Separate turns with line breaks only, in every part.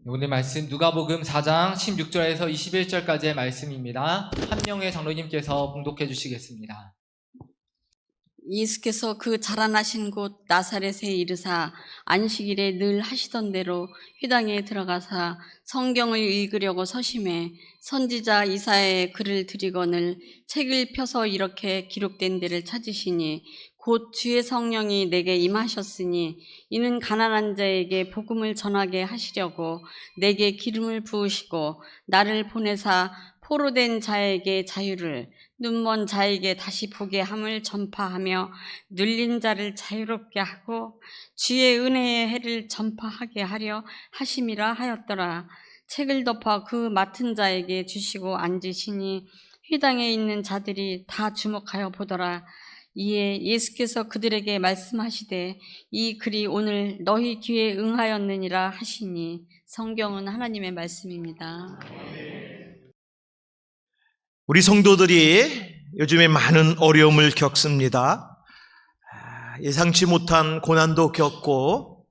오늘 말씀 누가복음 4장 16절에서 21절까지의 말씀입니다. 한명의 장로님께서 봉독해 주시겠습니다.
예수께서 그 자라나신 곳 나사렛에 이르사 안식일에 늘 하시던 대로 회당에 들어가사 성경을 읽으려고 서심해 선지자 이사야의 글을 들이거늘 책을 펴서 이렇게 기록된 데를 찾으시니 곧 주의 성령이 내게 임하셨으니 이는 가난한 자에게 복음을 전하게 하시려고 내게 기름을 부으시고 나를 보내사 포로된 자에게 자유를 눈먼 자에게 다시 보게 함을 전파하며 눌린 자를 자유롭게 하고 주의 은혜의 해를 전파하게 하려 하심이라 하였더라. 책을 덮어 그 맡은 자에게 주시고 앉으시니 회당에 있는 자들이 다 주목하여 보더라. 이에 예수께서 그들에게 말씀하시되 이 글이 오늘 너희 귀에 응하였느니라 하시니. 성경은 하나님의 말씀입니다.
우리 성도들이 요즘에 많은 어려움을 겪습니다. 예상치 못한 고난도 겪고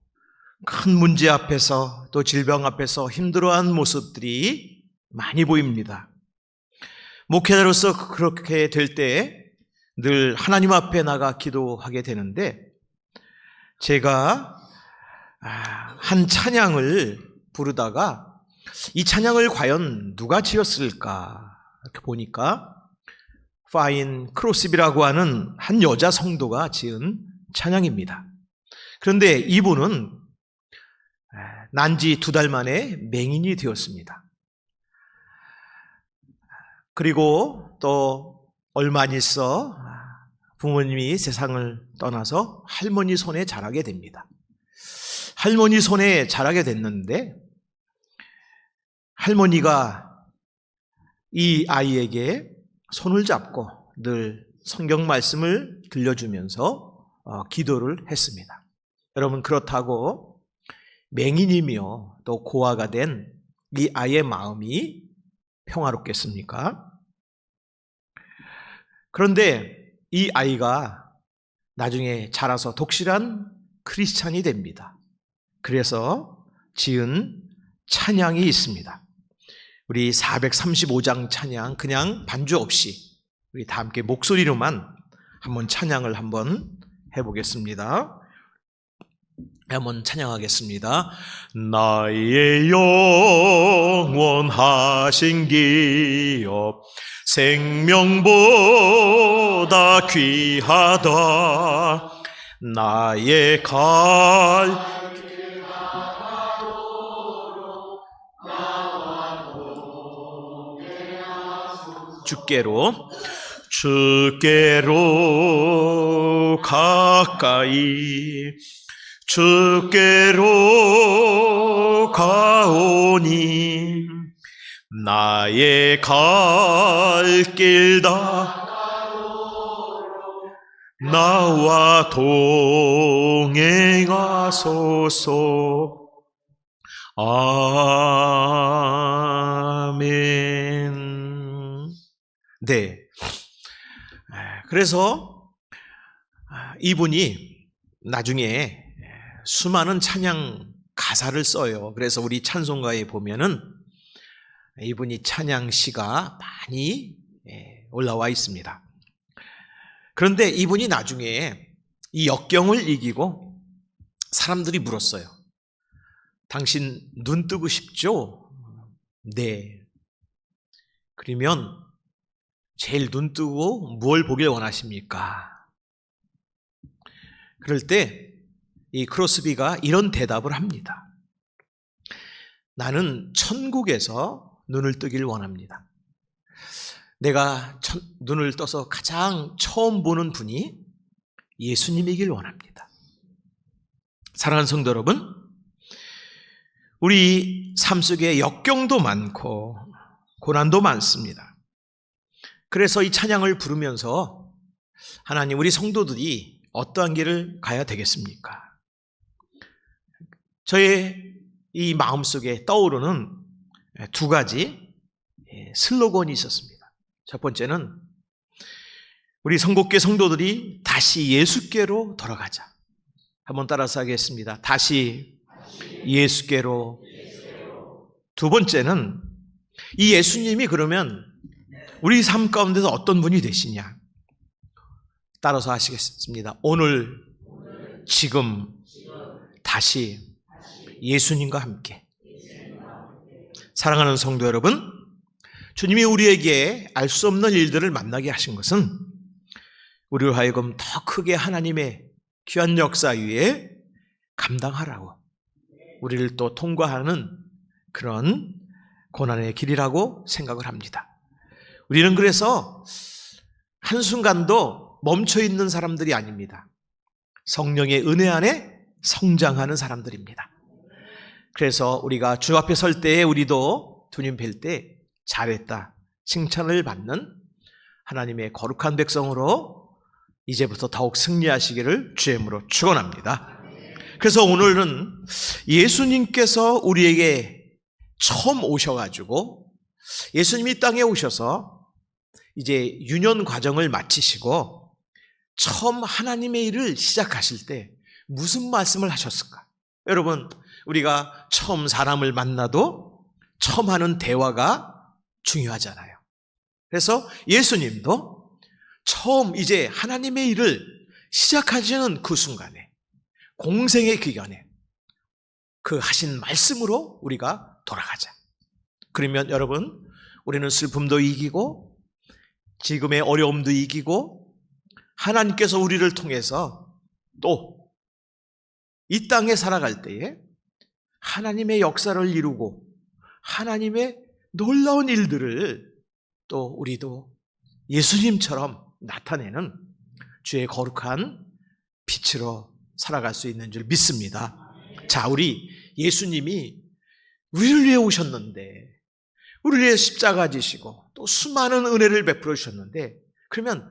큰 문제 앞에서 또 질병 앞에서 힘들어한 모습들이 많이 보입니다. 목회자로서 그렇게 될 때 늘 하나님 앞에 나가 기도하게 되는데, 제가 한 찬양을 부르다가 이 찬양을 과연 누가 지었을까 이렇게 보니까 파인 크로스비라고 하는 한 여자 성도가 지은 찬양입니다. 그런데 이분은 난지 2달 만에 맹인이 되었습니다. 그리고 또 얼마 안 있어 부모님이 세상을 떠나서 할머니 손에 자라게 됩니다. 할머니 손에 자라게 됐는데 할머니가 이 아이에게 손을 잡고 늘 성경 말씀을 들려주면서 기도를 했습니다. 여러분, 그렇다고 맹인이며 또 고아가 된 이 아이의 마음이 평화롭겠습니까? 그런데 이 아이가 나중에 자라서 독실한 크리스찬이 됩니다. 그래서 지은 찬양이 있습니다. 우리 435장 찬양, 그냥 반주 없이 우리 다 함께 목소리로만 한번 찬양을 한번 해보겠습니다. 한번 찬양하겠습니다. 나의 영원하신 기업 생명보다 귀하다. 나의 주께로 가까이 주께로 가오니 나의 갈 길 다 나와 동행하소서. 아멘. 네. 그래서 이분이 나중에 수많은 찬양 가사를 써요. 그래서 우리 찬송가에 보면은 이분이 찬양 시가 많이 올라와 있습니다. 그런데 이분이 나중에 이 역경을 이기고 사람들이 물었어요. 당신 눈 뜨고 싶죠? 네. 그러면 제일 눈 뜨고 뭘 보길 원하십니까? 그럴 때 이 크로스비가 이런 대답을 합니다. 나는 천국에서 눈을 뜨길 원합니다. 내가 눈을 떠서 가장 처음 보는 분이 예수님이길 원합니다. 사랑하는 성도 여러분, 우리 삶 속에 역경도 많고 고난도 많습니다. 그래서 이 찬양을 부르면서 하나님, 우리 성도들이 어떠한 길을 가야 되겠습니까? 저의 이 마음속에 떠오르는 2가지 슬로건이 있었습니다. 첫 번째는 우리 선곡계 성도들이 다시 예수께로 돌아가자. 한번 따라서 하겠습니다. 다시 예수께로 두 번째는 이 예수님이 그러면 우리 삶 가운데서 어떤 분이 되시냐? 따라서 하시겠습니다. 오늘, 지금, 다시 예수님과 함께. 사랑하는 성도 여러분, 주님이 우리에게 알 수 없는 일들을 만나게 하신 것은 우리로 하여금 더 크게 하나님의 귀한 역사 위에 감당하라고, 우리를 또 통과하는 그런 고난의 길이라고 생각을 합니다. 우리는 그래서 한순간도 멈춰 있는 사람들이 아닙니다. 성령의 은혜 안에 성장하는 사람들입니다. 그래서 우리가 주 앞에 설 때에 우리도 주님 뵐 때 잘했다, 칭찬을 받는 하나님의 거룩한 백성으로 이제부터 더욱 승리하시기를 주의 이름으로 축원합니다. 그래서 오늘은 예수님께서 우리에게 처음 오셔가지고, 예수님이 이 땅에 오셔서 이제 유년 과정을 마치시고 처음 하나님의 일을 시작하실 때 무슨 말씀을 하셨을까? 여러분, 우리가 처음 사람을 만나도 처음 하는 대화가 중요하잖아요. 그래서 예수님도 처음 이제 하나님의 일을 시작하시는 그 순간에, 공생의 기간에 그 하신 말씀으로 우리가 돌아가자. 그러면 여러분, 우리는 슬픔도 이기고 지금의 어려움도 이기고 하나님께서 우리를 통해서 또 이 땅에 살아갈 때에 하나님의 역사를 이루고 하나님의 놀라운 일들을 또 우리도 예수님처럼 나타내는 주의 거룩한 빛으로 살아갈 수 있는 줄 믿습니다. 자, 우리 예수님이 우리를 위해 오셨는데, 우리를 위해 십자가 지시고 또 수많은 은혜를 베풀어 주셨는데, 그러면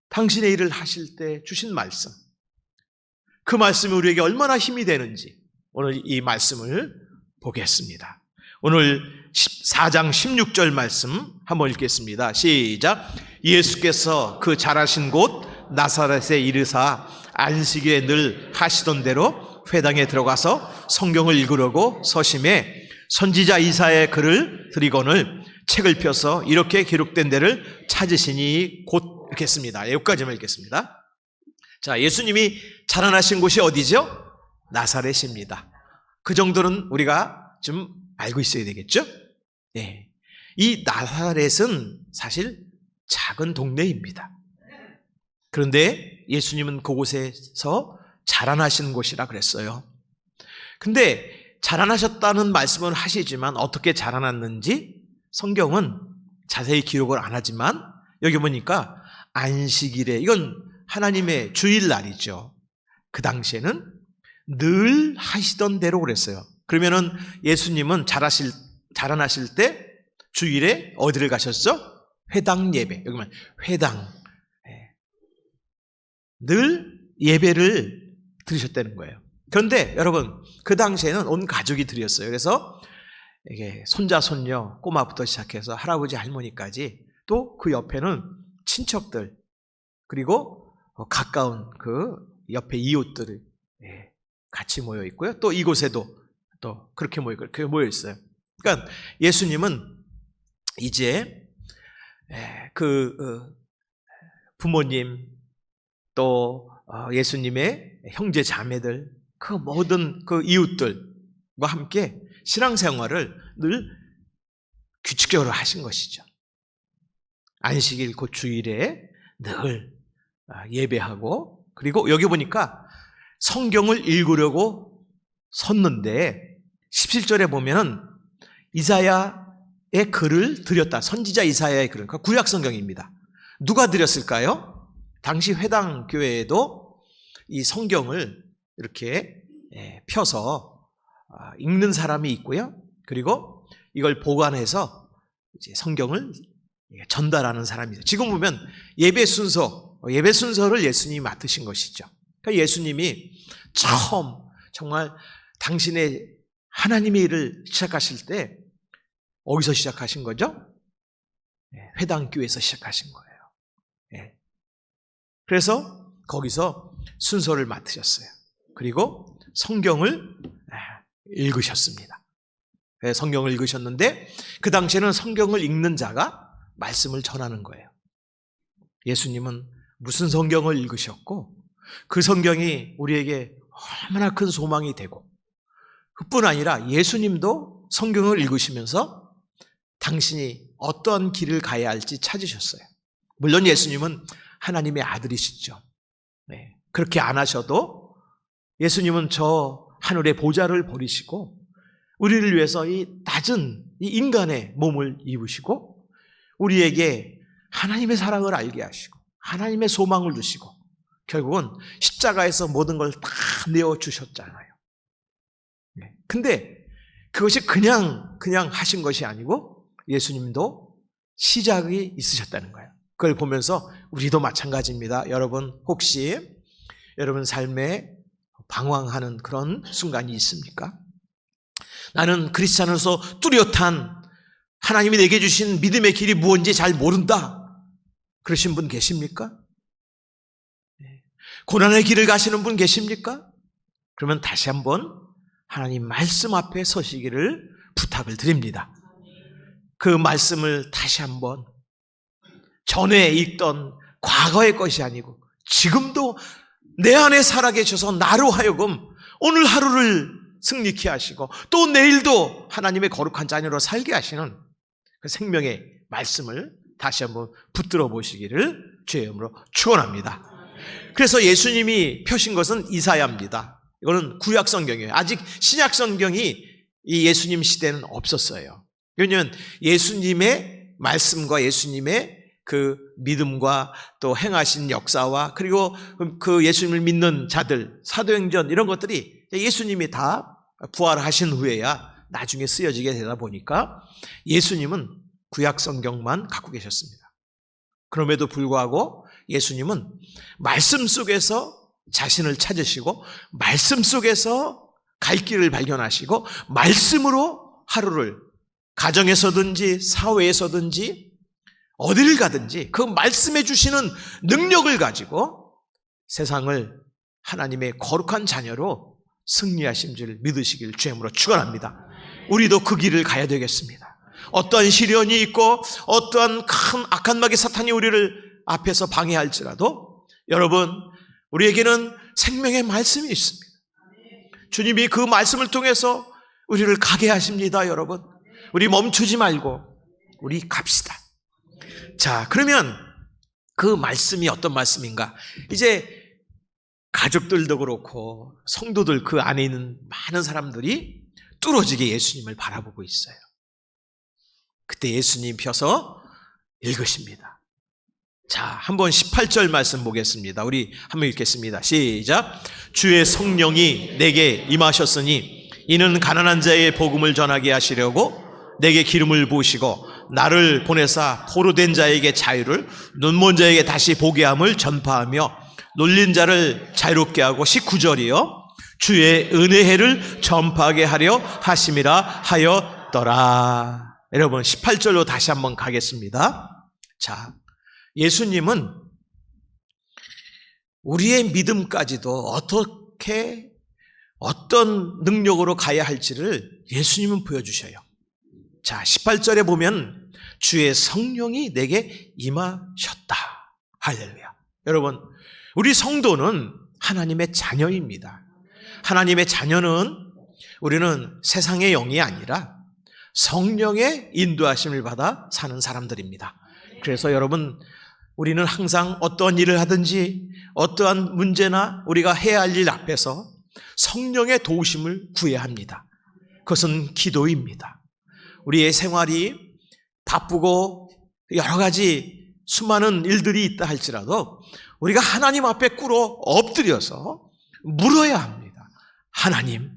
당신의 일을 하실 때 주신 말씀, 그 말씀이 우리에게 얼마나 힘이 되는지 오늘 이 말씀을 보겠습니다. 오늘 4장 16절 말씀 한번 읽겠습니다. 시작. 예수께서 그 자라신 곳 나사렛에 이르사 안식일에 늘 하시던 대로 회당에 들어가서 성경을 읽으려고 서심해 선지자 이사야의 글을 들이거늘 책을 펴서 이렇게 기록된 데를 찾으시니 곧 읽겠습니다. 여기까지만 읽겠습니다. 자, 예수님이 자라나신 곳이 어디죠? 나사렛입니다. 그 정도는 우리가 좀 알고 있어야 되겠죠? 네. 이 나사렛은 사실 작은 동네입니다. 그런데 예수님은 그곳에서 자라나신 곳이라 그랬어요. 근데 자라나셨다는 말씀을 하시지만 어떻게 자라났는지 성경은 자세히 기록을 안 하지만 여기 보니까 안식일에, 이건 하나님의 주일날이죠. 그 당시에는 늘 하시던 대로 그랬어요. 그러면은 예수님은 자라나실 때 주일에 어디를 가셨죠? 회당 예배. 여기만 회당. 늘 예배를 드리셨다는 거예요. 그런데 여러분, 그 당시에는 온 가족이 드렸어요. 그래서 이게 손자, 손녀, 꼬마부터 시작해서 할아버지, 할머니까지, 또 그 옆에는 친척들, 그리고 가까운 그 옆에 이웃들이 같이 모여 있고요. 또 이곳에도 또 그렇게 모여 있어요. 그러니까 예수님은 이제 그 부모님, 또 예수님의 형제 자매들, 그 모든 그 이웃들과 함께 신앙생활을 늘 규칙적으로 하신 것이죠. 안식일 그 주일에 늘 예배하고, 그리고 여기 보니까 성경을 읽으려고 섰는데 17절에 보면은 이사야의 글을 드렸다. 선지자 이사야의 글은 구약 성경입니다. 누가 드렸을까요? 당시 회당 교회에도 이 성경을 이렇게 펴서 읽는 사람이 있고요. 그리고 이걸 보관해서 이제 성경을 전달하는 사람이 있어요. 지금 보면 예배 순서를 예수님이 맡으신 것이죠. 그러니까 예수님이 처음 정말 당신의 하나님의 일을 시작하실 때 어디서 시작하신 거죠? 회당교회에서 시작하신 거예요. 그래서 거기서 순서를 맡으셨어요. 그리고 성경을 읽으셨습니다. 성경을 읽으셨는데 그 당시에는 성경을 읽는 자가 말씀을 전하는 거예요. 예수님은 무슨 성경을 읽으셨고 그 성경이 우리에게 얼마나 큰 소망이 되고, 그뿐 아니라 예수님도 성경을 읽으시면서 당신이 어떤 길을 가야 할지 찾으셨어요. 물론 예수님은 하나님의 아들이시죠. 네. 그렇게 안 하셔도 예수님은 저 하늘의 보좌를 버리시고 우리를 위해서 이 낮은 이 인간의 몸을 입으시고 우리에게 하나님의 사랑을 알게 하시고 하나님의 소망을 주시고 결국은 십자가에서 모든 걸 다 내어주셨잖아요. 네. 근데 그것이 그냥 하신 것이 아니고 예수님도 시작이 있으셨다는 거예요. 그걸 보면서 우리도 마찬가지입니다. 여러분, 혹시 여러분 삶에 방황하는 그런 순간이 있습니까? 나는 크리스찬으로서 뚜렷한 하나님이 내게 주신 믿음의 길이 무엇인지 잘 모른다, 그러신 분 계십니까? 고난의 길을 가시는 분 계십니까? 그러면 다시 한번 하나님 말씀 앞에 서시기를 부탁을 드립니다. 그 말씀을 다시 한번 전에 읽던 과거의 것이 아니고 지금도 내 안에 살아계셔서 나로 하여금 오늘 하루를 승리케 하시고 또 내일도 하나님의 거룩한 자녀로 살게 하시는 그 생명의 말씀을 다시 한번 붙들어 보시기를 주의 이름으로 축원합니다. 그래서 예수님이 펴신 것은 이사야입니다. 이거는 구약 성경이에요. 아직 신약 성경이 이 예수님 시대는 없었어요. 왜냐하면 예수님의 말씀과 예수님의 그 믿음과 또 행하신 역사와 그리고 그 예수님을 믿는 자들, 사도행전 이런 것들이 예수님이 다 부활하신 후에야 나중에 쓰여지게 되다 보니까 예수님은 구약 성경만 갖고 계셨습니다. 그럼에도 불구하고 예수님은 말씀 속에서 자신을 찾으시고 말씀 속에서 갈 길을 발견하시고 말씀으로 하루를 가정에서든지 사회에서든지 어디를 가든지 그 말씀해 주시는 능력을 가지고 세상을 하나님의 거룩한 자녀로 승리하신 줄 믿으시길 주님으로 축원합니다. 우리도 그 길을 가야 되겠습니다. 어떠한 시련이 있고 어떠한 큰 악한 마귀 사탄이 우리를 앞에서 방해할지라도 여러분, 우리에게는 생명의 말씀이 있습니다. 주님이 그 말씀을 통해서 우리를 가게 하십니다. 여러분, 우리 멈추지 말고 우리 갑시다. 자, 그러면 그 말씀이 어떤 말씀인가? 이제 가족들도 그렇고 성도들 그 안에 있는 많은 사람들이 뚫어지게 예수님을 바라보고 있어요. 그때 예수님 펴서 읽으십니다. 자, 한번 18절 말씀 보겠습니다. 우리 한번 읽겠습니다. 시작. 주의 성령이 내게 임하셨으니 이는 가난한 자의 복음을 전하게 하시려고 내게 기름을 부으시고 나를 보내사 포로된 자에게 자유를, 눈먼 자에게 다시 보게 함을 전파하며 놀린 자를 자유롭게 하고, 19절이요, 주의 은혜를 전파하게 하려 하심이라 하였더라. 여러분 18절로 다시 한번 가겠습니다. 자, 예수님은 우리의 믿음까지도 어떻게 어떤 능력으로 가야 할지를 예수님은 보여주셔요. 자, 18절에 보면 주의 성령이 내게 임하셨다. 할렐루야. 여러분, 우리 성도는 하나님의 자녀입니다. 하나님의 자녀는 우리는 세상의 영이 아니라 성령의 인도하심을 받아 사는 사람들입니다. 그래서 여러분, 우리는 항상 어떠한 일을 하든지 어떠한 문제나 우리가 해야 할 일 앞에서 성령의 도우심을 구해야 합니다. 그것은 기도입니다. 우리의 생활이 바쁘고 여러 가지 수많은 일들이 있다 할지라도 우리가 하나님 앞에 꿇어 엎드려서 물어야 합니다. 하나님,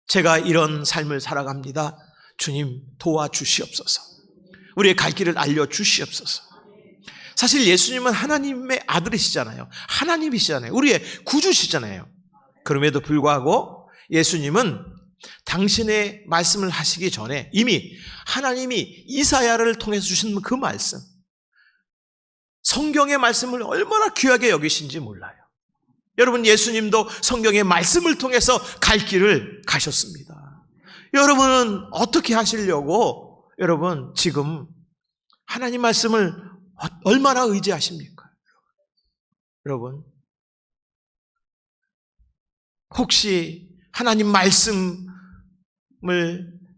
제가 이런 삶을 살아갑니다. 주님 도와주시옵소서. 우리의 갈 길을 알려주시옵소서. 사실 예수님은 하나님의 아들이시잖아요. 하나님이시잖아요. 우리의 구주시잖아요. 그럼에도 불구하고 예수님은 당신의 말씀을 하시기 전에 이미 하나님이 이사야를 통해서 주신 그 말씀, 성경의 말씀을 얼마나 귀하게 여기신지 몰라요. 여러분, 예수님도 성경의 말씀을 통해서 갈 길을 가셨습니다. 여러분은 어떻게 하시려고 여러분 지금 하나님 말씀을 얼마나 의지하십니까? 여러분 혹시 하나님 말씀을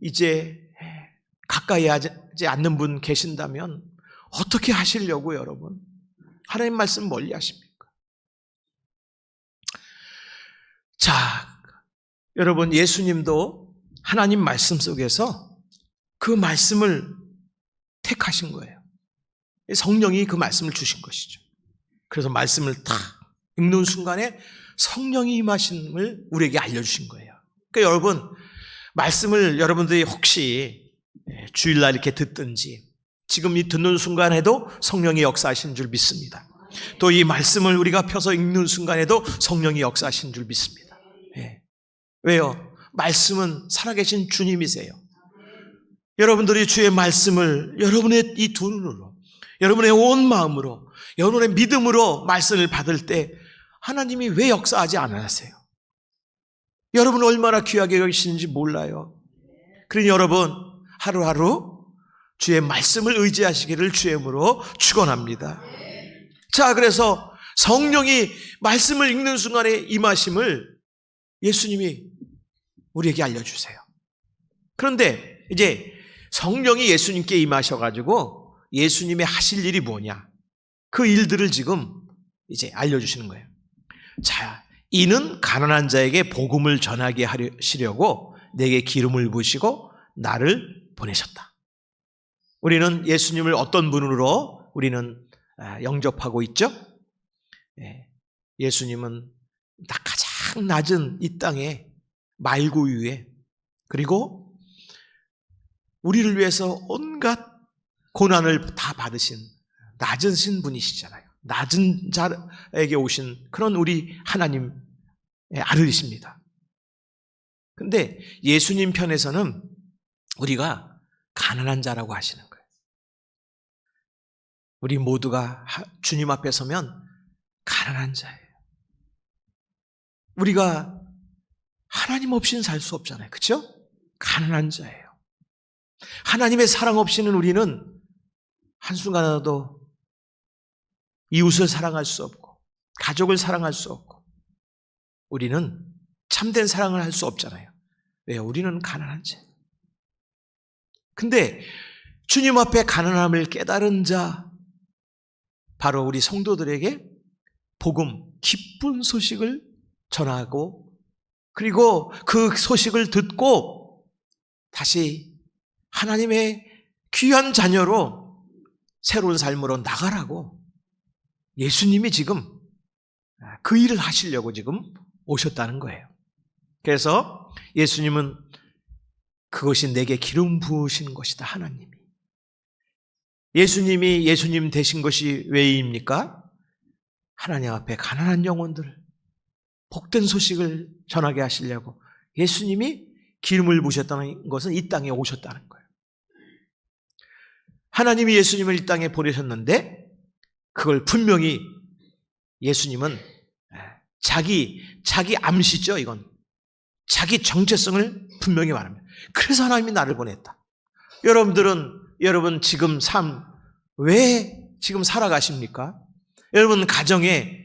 이제 가까이 하지 않는 분 계신다면 어떻게 하시려고 여러분 하나님 말씀 멀리 하십니까? 자, 여러분 예수님도 하나님 말씀 속에서 그 말씀을 택하신 거예요. 성령이 그 말씀을 주신 것이죠. 그래서 말씀을 딱 읽는 순간에 성령이 임하심을 우리에게 알려주신 거예요. 그러니까 여러분 말씀을 여러분들이 혹시 주일날 이렇게 듣든지 지금 이 듣는 순간에도 성령이 역사하신 줄 믿습니다. 또 이 말씀을 우리가 펴서 읽는 순간에도 성령이 역사하신 줄 믿습니다. 왜요? 말씀은 살아계신 주님이세요. 여러분들이 주의 말씀을 여러분의 이 두 눈으로, 여러분의 온 마음으로, 여러분의 믿음으로 말씀을 받을 때 하나님이 왜 역사하지 않으세요? 여러분 얼마나 귀하게 여기시는지 몰라요. 그러니 여러분 하루하루 주의 말씀을 의지하시기를 주의 이름으로 축원합니다. 자, 그래서 성령이 말씀을 읽는 순간에 임하심을 예수님이 우리에게 알려주세요. 그런데 이제 성령이 예수님께 임하셔가지고 예수님의 하실 일이 뭐냐? 그 일들을 지금 이제 알려주시는 거예요. 자, 이는 가난한 자에게 복음을 전하게 하시려고 내게 기름을 부으시고 나를 보내셨다. 우리는 예수님을 어떤 분으로 우리는 영접하고 있죠? 예수님은 가장 낮은 이 땅에 말구 위에 그리고 우리를 위해서 온갖 고난을 다 받으신 낮으신 분이시잖아요. 낮은 자에게 오신 그런 우리 하나님의 아들이십니다. 근데 예수님 편에서는 우리가 가난한 자라고 하시는 거예요. 우리 모두가 주님 앞에 서면 가난한 자예요. 우리가 하나님 없이는 살 수 없잖아요. 그렇죠? 가난한 자예요. 하나님의 사랑 없이는 우리는 한순간에도 이웃을 사랑할 수 없고 가족을 사랑할 수 없고 우리는 참된 사랑을 할 수 없잖아요. 왜요? 우리는 가난한 자. 근데 주님 앞에 가난함을 깨달은 자 바로 우리 성도들에게 복음, 기쁜 소식을 전하고 그리고 그 소식을 듣고 다시 하나님의 귀한 자녀로 새로운 삶으로 나가라고 예수님이 지금 그 일을 하시려고 지금 오셨다는 거예요. 그래서 예수님은 그것이 내게 기름 부으신 것이다. 하나님이. 예수님이 예수님 되신 것이 왜입니까? 하나님 앞에 가난한 영혼들 복된 소식을 전하게 하시려고 예수님이 기름을 부으셨다는 것은 이 땅에 오셨다는 거예요. 하나님이 예수님을 이 땅에 보내셨는데 그걸 분명히 예수님은 자기 암시죠. 이건 자기 정체성을 분명히 말합니다. 그래서 하나님이 나를 보냈다. 여러분 지금 왜 지금 살아가십니까? 여러분 가정에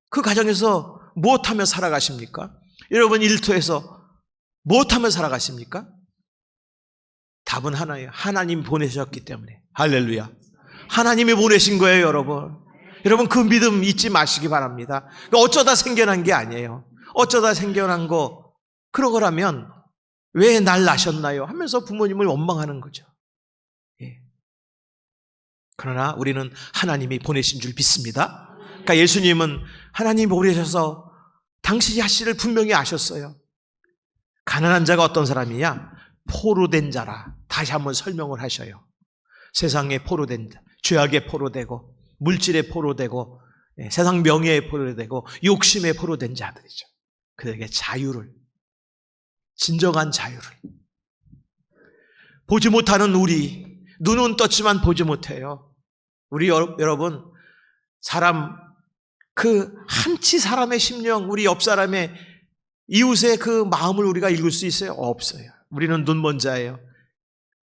그 가정에서 무엇하며 살아가십니까? 여러분 일터에서 무엇하며 살아가십니까? 답은 하나예요. 하나님 보내셨기 때문에. 할렐루야. 하나님이 보내신 거예요, 여러분. 여러분 그 믿음 잊지 마시기 바랍니다. 어쩌다 생겨난 게 아니에요. 어쩌다 생겨난 거 그런 거라면 왜 날 낳으셨나요? 하면서 부모님을 원망하는 거죠. 예. 그러나 우리는 하나님이 보내신 줄 믿습니다. 그러니까 예수님은 하나님이 보내셔서 당신이 하시를 분명히 아셨어요. 가난한 자가 어떤 사람이냐? 포로된 자라. 다시 한번 설명을 하셔요. 세상에 포로된 자, 죄악에 포로되고 물질에 포로되고 세상 명예에 포로되고 욕심에 포로된 자들이죠. 그들에게 자유를, 진정한 자유를. 보지 못하는 우리, 눈은 떴지만 보지 못해요. 우리 여러분, 한치 사람의 심령, 우리 옆 사람의 이웃의 그 마음을 우리가 읽을 수 있어요? 없어요. 우리는 눈먼 자예요.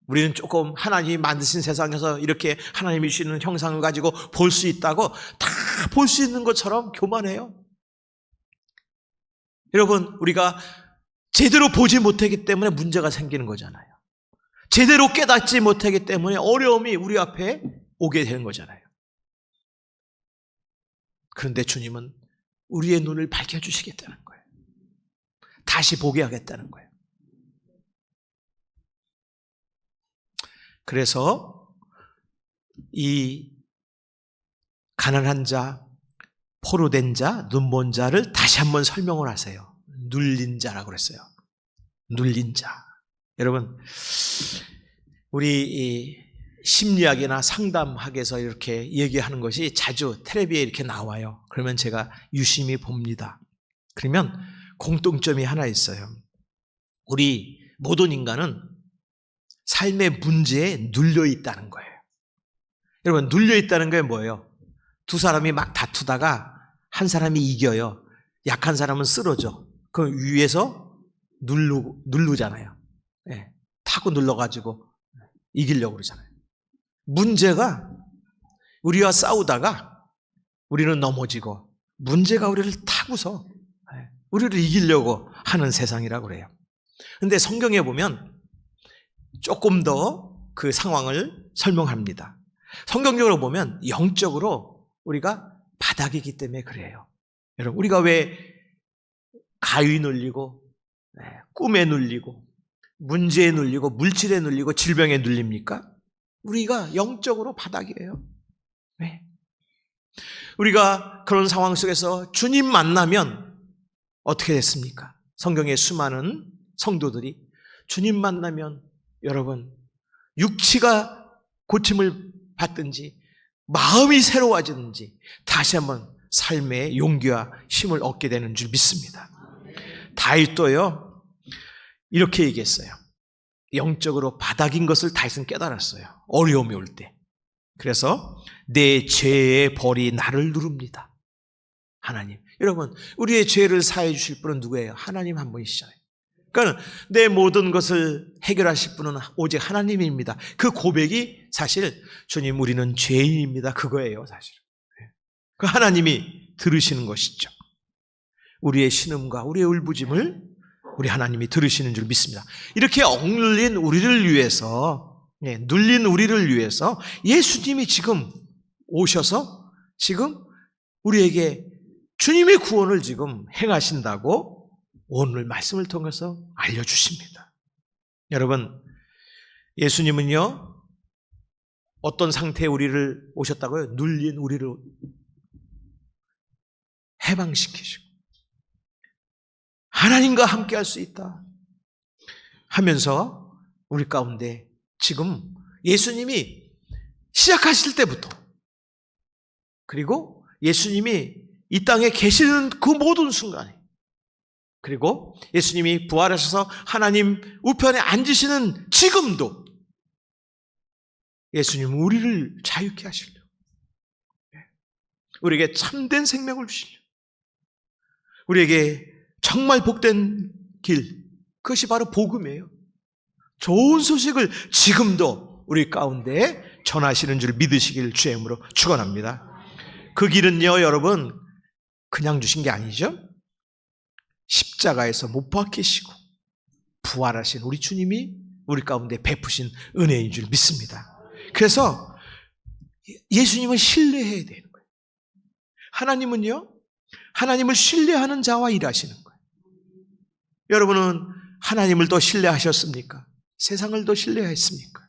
우리는 조금 하나님이 만드신 세상에서 이렇게 하나님이 주시는 형상을 가지고 볼 수 있다고 다 볼 수 있는 것처럼 교만해요. 여러분, 우리가 제대로 보지 못하기 때문에 문제가 생기는 거잖아요. 제대로 깨닫지 못하기 때문에 어려움이 우리 앞에 오게 되는 거잖아요. 그런데 주님은 우리의 눈을 밝혀주시겠다는 거예요. 다시 보게 하겠다는 거예요. 그래서 이 가난한 자, 포로된 자, 눈먼 자를 다시 한번 설명을 하세요. 눌린 자라고 그랬어요. 눌린 자. 여러분, 우리 이 심리학이나 상담학에서 이렇게 얘기하는 것이 자주 텔레비에 이렇게 나와요. 그러면 제가 유심히 봅니다. 그러면 공통점이 하나 있어요. 우리 모든 인간은 삶의 문제에 눌려 있다는 거예요. 여러분, 눌려 있다는 게 뭐예요? 두 사람이 막 다투다가 한 사람이 이겨요. 약한 사람은 쓰러져. 그럼 위에서 누르잖아요. 네, 타고 눌러가지고 이기려고 그러잖아요. 문제가 우리와 싸우다가 우리는 넘어지고 문제가 우리를 타고서 우리를 이기려고 하는 세상이라고 그래요. 그런데 성경에 보면 조금 더 그 상황을 설명합니다. 성경적으로 보면 영적으로 우리가 바닥이기 때문에 그래요. 여러분, 우리가 왜 가위 눌리고 꿈에 눌리고 문제에 눌리고 물질에 눌리고 질병에 눌립니까? 우리가 영적으로 바닥이에요. 네. 우리가 그런 상황 속에서 주님 만나면 어떻게 됐습니까? 성경의 수많은 성도들이 주님 만나면 여러분, 육치가 고침을 받든지 마음이 새로워지든지 다시 한번 삶의 용기와 힘을 얻게 되는 줄 믿습니다. 다윗도요 이렇게 얘기했어요. 영적으로 바닥인 것을 다윗은 깨달았어요. 어려움이 올 때. 그래서 내 죄의 벌이 나를 누릅니다. 하나님. 여러분, 우리의 죄를 사해 주실 분은 누구예요? 하나님 한 분이시잖아요. 그러니까 내 모든 것을 해결하실 분은 오직 하나님입니다. 그 고백이 사실 주님 우리는 죄인입니다. 그거예요, 사실. 그 하나님이 들으시는 것이죠. 우리의 신음과 우리의 울부짐을 우리 하나님이 들으시는 줄 믿습니다. 이렇게 억눌린 우리를 위해서, 눌린 우리를 위해서 예수님이 지금 오셔서 지금 우리에게 주님의 구원을 지금 행하신다고 오늘 말씀을 통해서 알려주십니다. 여러분, 예수님은요 어떤 상태에 우리를 오셨다고요? 눌린 우리를 해방시키시고 하나님과 함께 할 수 있다 하면서 우리 가운데 지금 예수님이 시작하실 때부터 그리고 예수님이 이 땅에 계시는 그 모든 순간에 그리고 예수님이 부활하셔서 하나님 우편에 앉으시는 지금도 예수님은 우리를 자유케 하시려고, 우리에게 참된 생명을 주시려고, 우리에게 정말 복된 길, 그것이 바로 복음이에요. 좋은 소식을 지금도 우리 가운데 전하시는 줄 믿으시길 주의 이름으로 축원합니다. 그 길은요 여러분 그냥 주신 게 아니죠. 십자가에서 못 박히시고 부활하신 우리 주님이 우리 가운데 베푸신 은혜인 줄 믿습니다. 그래서 예수님을 신뢰해야 되는 거예요. 하나님은요 하나님을 신뢰하는 자와 일하시는 거예요. 여러분은 하나님을 더 신뢰하셨습니까? 세상을 더 신뢰했습니까?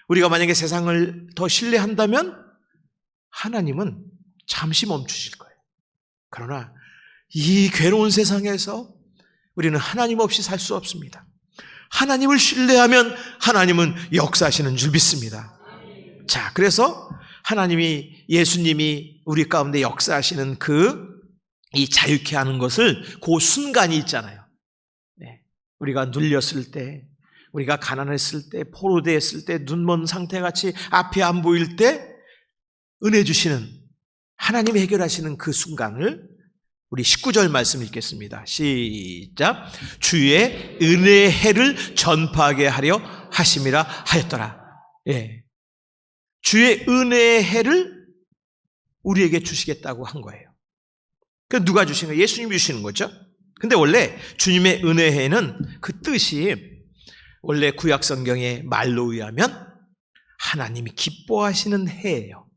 우리가 만약에 세상을 더 신뢰한다면 하나님은 잠시 멈추실 거예요. 그러나 이 괴로운 세상에서 우리는 하나님 없이 살 수 없습니다. 하나님을 신뢰하면 하나님은 역사하시는 줄 믿습니다. 자, 그래서 하나님이 예수님이 우리 가운데 역사하시는 이 자유케 하는 것을 그 순간이 있잖아요. 네. 우리가 눌렸을 때, 우리가 가난했을 때, 포로되었을 때, 눈먼 상태같이 앞이 안 보일 때 은혜 주시는 하나님이 해결하시는 그 순간을 우리 19절 말씀 읽겠습니다. 시작. 주의 은혜의 해를 전파하게 하려 하심이라 하였더라. 예. 주의 은혜의 해를 우리에게 주시겠다고 한 거예요. 그 누가 주신 거예요? 예수님이 주시는 거죠. 근데 원래 주님의 은혜의 해는 그 뜻이 원래 구약 성경의 말로 의하면 하나님이 기뻐하시는 해예요.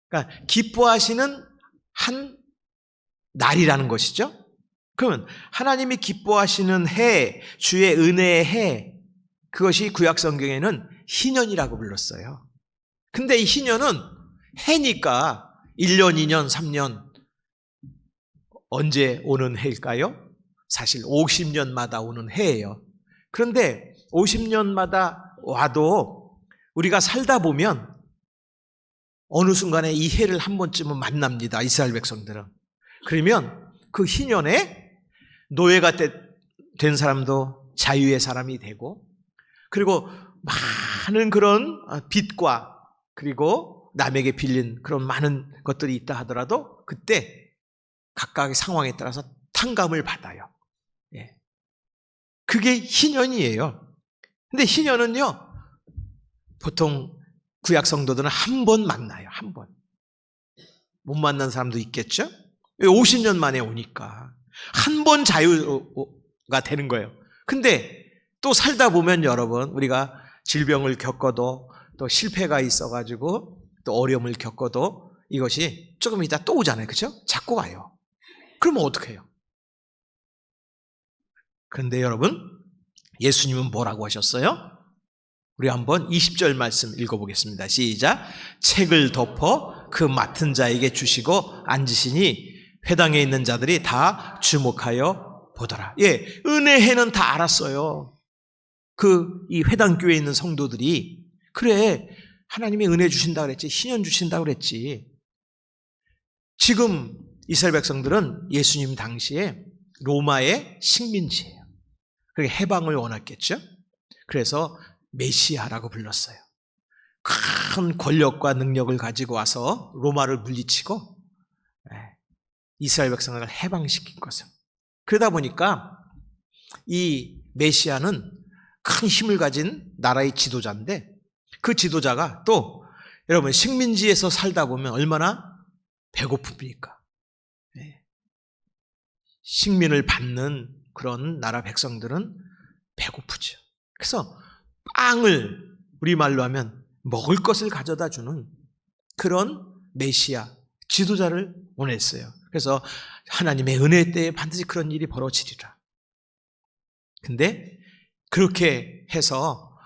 그러니까 기뻐하시는 한 날이라는 것이죠. 그러면 하나님이 기뻐하시는 해, 주의 은혜의 해, 그것이 구약 성경에는 희년이라고 불렀어요. 근데 이 희년은 해니까 1년, 2년, 3년 언제 오는 해일까요? 사실 50년마다 오는 해예요. 그런데 50년마다 와도 우리가 살다 보면 어느 순간에 이 해를 한 번쯤은 만납니다. 이스라엘 백성들은. 그러면 그 희년에 노예가 된 사람도 자유의 사람이 되고, 그리고 많은 그런 빚과 그리고 남에게 빌린 그런 많은 것들이 있다 하더라도 그때 각각의 상황에 따라서 탕감을 받아요. 예. 그게 희년이에요. 근데 희년은요, 보통 구약 성도들은 한 번 만나요. 한 번. 못 만난 사람도 있겠죠? 50년 만에 오니까 한 번 자유가 되는 거예요. 근데 또 살다 보면 여러분, 우리가 질병을 겪어도 또 실패가 있어가지고 또 어려움을 겪어도 이것이 조금 있다 또 오잖아요. 그렇죠? 자꾸 와요. 그러면 어떻게 해요? 그런데 여러분, 예수님은 뭐라고 하셨어요? 우리 한번 20절 말씀 읽어보겠습니다. 시작. 책을 덮어 그 맡은 자에게 주시고 앉으시니 회당에 있는 자들이 다 주목하여 보더라. 예, 은혜해는 다 알았어요. 이 회당교회에 있는 성도들이, 그래, 하나님이 은혜 주신다 그랬지, 희년 주신다 그랬지. 지금 이스라엘 백성들은 예수님 당시에 로마의 식민지예요. 그게 해방을 원했겠죠. 그래서 메시아라고 불렀어요. 큰 권력과 능력을 가지고 와서 로마를 물리치고 이스라엘 백성을 해방시킨 것을. 그러다 보니까 이 메시아는 큰 힘을 가진 나라의 지도자인데, 그 지도자가 또 여러분 식민지에서 살다 보면 얼마나 배고픕니까? 식민을 받는 그런 나라 백성들은 배고프죠. 그래서 빵을 우리말로 하면 먹을 것을 가져다 주는 그런 메시아 지도자를 원했어요. 그래서 하나님의 은혜 때에 반드시 그런 일이 벌어지리라. 근데 그렇게 해서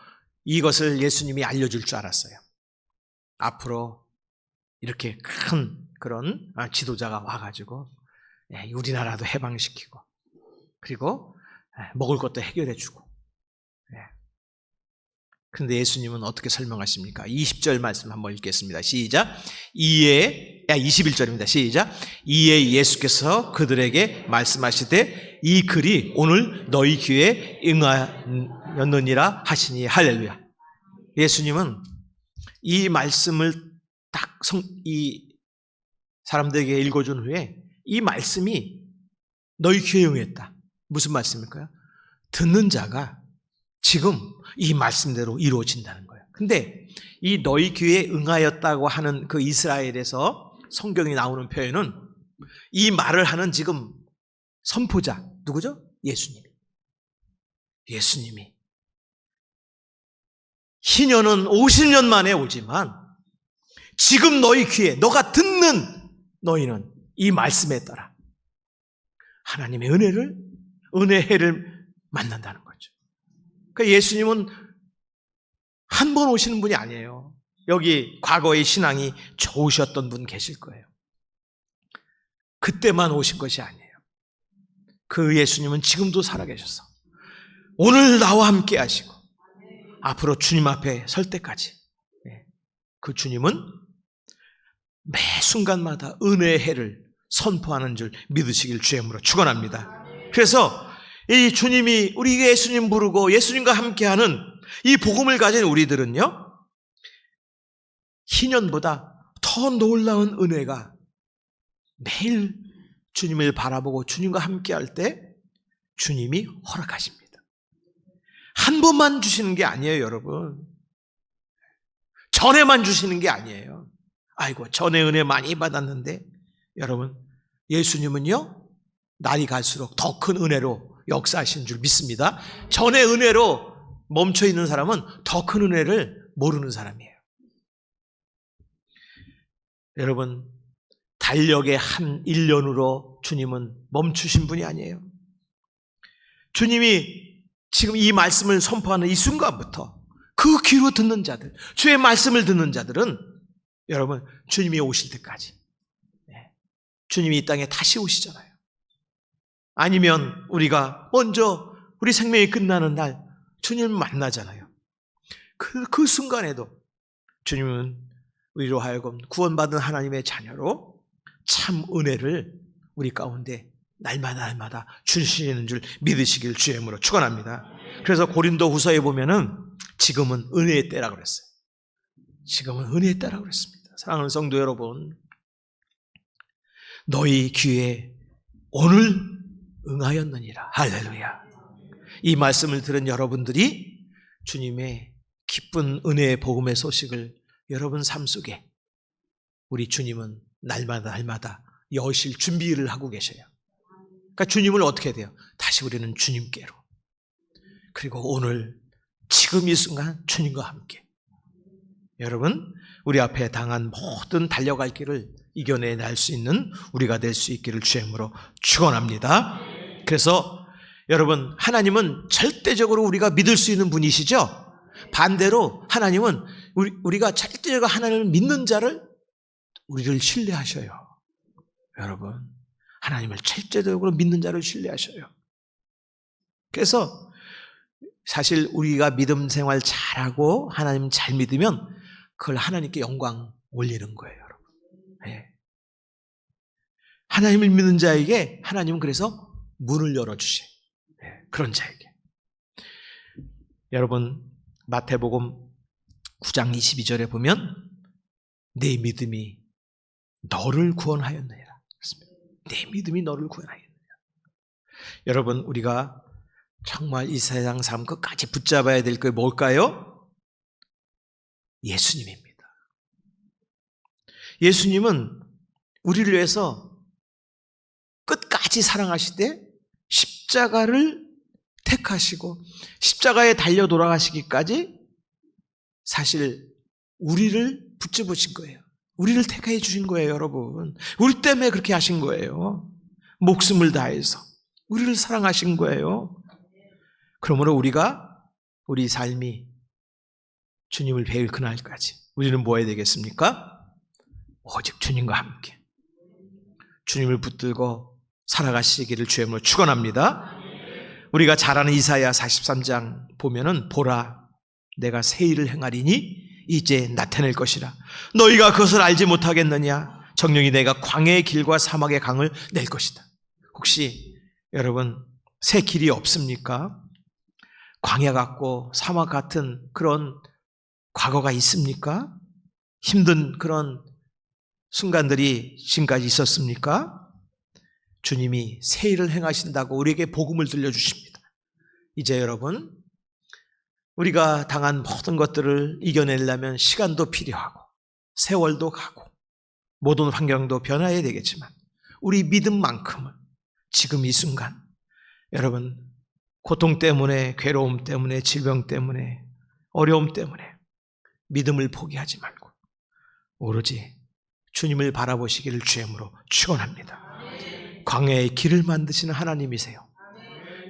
이것을 예수님이 알려줄 줄 알았어요. 앞으로 이렇게 큰 그런 지도자가 와가지고 우리나라도 해방시키고, 그리고 먹을 것도 해결해주고. 그런데 예수님은 어떻게 설명하십니까? 20절 말씀 한번 읽겠습니다. 시작. 21절입니다. 시작. 이에 예수께서 그들에게 말씀하시되 이 글이 오늘 너희 귀에 응하였느니라 하시니. 할렐루야. 예수님은 이 말씀을 딱 이 사람들에게 읽어준 후에 이 말씀이 너희 귀에 응했다. 무슨 말씀일까요? 듣는 자가 지금 이 말씀대로 이루어진다는 거예요. 근데 이 너희 귀에 응하였다고 하는 그 이스라엘에서 성경이 나오는 표현은 이 말을 하는 지금 선포자 누구죠? 예수님이 희년은 50년 만에 오지만 지금 너희 귀에, 너가 듣는 너희는 이 말씀에 따라 하나님의 은혜를 만난다는 거죠. 그러니까 예수님은 한 번 오시는 분이 아니에요. 여기 과거의 신앙이 좋으셨던 분 계실 거예요. 그때만 오신 것이 아니에요. 그 예수님은 지금도 살아계셔서 오늘 나와 함께 하시고 앞으로 주님 앞에 설 때까지 그 주님은 매 순간마다 은혜의 해를 선포하는 줄 믿으시길 주의 이름으로 축원합니다. 그래서 이 주님이, 우리 예수님 부르고 예수님과 함께하는 이 복음을 가진 우리들은요, 희년보다 더 놀라운 은혜가 매일 주님을 바라보고 주님과 함께 할 때 주님이 허락하십니다. 한 번만 주시는 게 아니에요, 여러분. 전에만 주시는 게 아니에요. 아이고, 전에 은혜 많이 받았는데, 여러분, 예수님은요, 날이 갈수록 더 큰 은혜로 역사하신 줄 믿습니다. 전에 은혜로 멈춰 있는 사람은 더 큰 은혜를 모르는 사람이에요. 여러분, 달력의 한 1년으로 주님은 멈추신 분이 아니에요. 주님이 지금 이 말씀을 선포하는 이 순간부터 그 귀로 듣는 자들, 주의 말씀을 듣는 자들은 여러분, 주님이 오실 때까지, 주님이 이 땅에 다시 오시잖아요. 아니면 우리가 먼저 우리 생명이 끝나는 날 주님을 만나잖아요. 그 순간에도 주님은 우리로 하여금 구원받은 하나님의 자녀로 참 은혜를 우리 가운데 날마다 주시는 줄 믿으시길 주의 이름으로 축원합니다. 그래서 고린도 후서에 보면은 지금은 은혜의 때라고 그랬어요. 지금은 은혜의 때라고 그랬습니다. 사랑하는 성도 여러분, 너희 귀에 오늘 응하였느니라. 할렐루야. 이 말씀을 들은 여러분들이 주님의 기쁜 은혜의 복음의 소식을 여러분 삶 속에 우리 주님은 날마다 여실 준비를 하고 계셔요. 그러니까 주님을 어떻게 해야 돼요? 다시 우리는 주님께로. 그리고 오늘 지금 이 순간 주님과 함께. 여러분, 우리 앞에 당한 모든 달려갈 길을 이겨내낼 수 있는 우리가 될 수 있기를 주의 이름으로 축원합니다. 그래서 여러분, 하나님은 절대적으로 우리가 믿을 수 있는 분이시죠? 반대로 하나님은 우리가 절대적으로 하나님을 믿는 자를 우리를 신뢰하셔요. 여러분, 하나님을 절대적으로 믿는 자를 신뢰하셔요. 그래서 사실 우리가 믿음 생활 잘하고 하나님 잘 믿으면 그걸 하나님께 영광 올리는 거예요, 여러분. 네. 하나님을 믿는 자에게 하나님은 그래서 문을 열어주셔요. 네. 그런 자에게. 여러분, 마태복음 9장 22절에 보면 내 믿음이 너를 구원하였느니라. 내 믿음이 너를 구원하였느니라. 여러분, 우리가 정말 이 세상 삶 끝까지 붙잡아야 될 게 뭘까요? 예수님입니다. 예수님은 우리를 위해서 끝까지 사랑하시되 십자가를 택하시고 십자가에 달려 돌아가시기까지 사실 우리를 붙잡으신 거예요. 우리를 택해 주신 거예요, 여러분. 우리 때문에 그렇게 하신 거예요. 목숨을 다해서 우리를 사랑하신 거예요. 그러므로 우리 삶이 주님을 뵐 그날까지 우리는 뭐 해야 되겠습니까? 오직 주님과 함께 주님을 붙들고 살아가시기를 주의 이름으로 축원합니다. 우리가 잘 아는 이사야 43장 보면은 보라, 내가 새 일을 행하리니 이제 나타낼 것이라. 너희가 그것을 알지 못하겠느냐? 정령이 내가 광야의 길과 사막의 강을 낼 것이다. 혹시 여러분 새 길이 없습니까? 광야 같고 사막 같은 그런 과거가 있습니까? 힘든 그런 순간들이 지금까지 있었습니까? 주님이 새 일을 행하신다고 우리에게 복음을 들려주십니다. 이제 여러분, 우리가 당한 모든 것들을 이겨내려면 시간도 필요하고 세월도 가고 모든 환경도 변화해야 되겠지만 우리 믿음만큼은 지금 이 순간 여러분 고통 때문에, 괴로움 때문에, 질병 때문에, 어려움 때문에 믿음을 포기하지 말고 오로지 주님을 바라보시기를 주의 이름으로 축원합니다. 광야의 길을 만드시는 하나님이세요.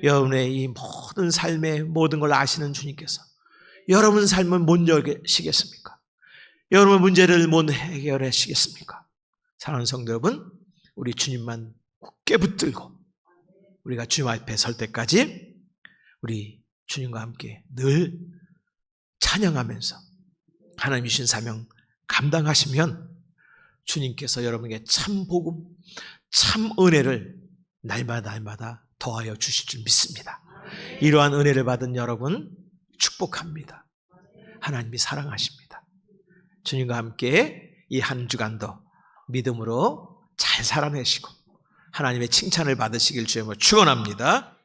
여러분의 이 모든 삶의 모든 걸 아시는 주님께서 여러분 삶을 못 여시겠습니까? 여러분 문제를 못 해결하시겠습니까? 사랑하는 성도 여러분, 우리 주님만 굳게 붙들고 우리가 주님 앞에 설 때까지 우리 주님과 함께 늘 찬양하면서 하나님 주신 사명 감당하시면 주님께서 여러분에게 참 복음, 참 은혜를 날마다 더하여 주실 줄 믿습니다. 이러한 은혜를 받은 여러분 축복합니다. 하나님이 사랑하십니다. 주님과 함께 이 한 주간도 믿음으로 잘 살아내시고 하나님의 칭찬을 받으시길 주의 이름으로 축원합니다.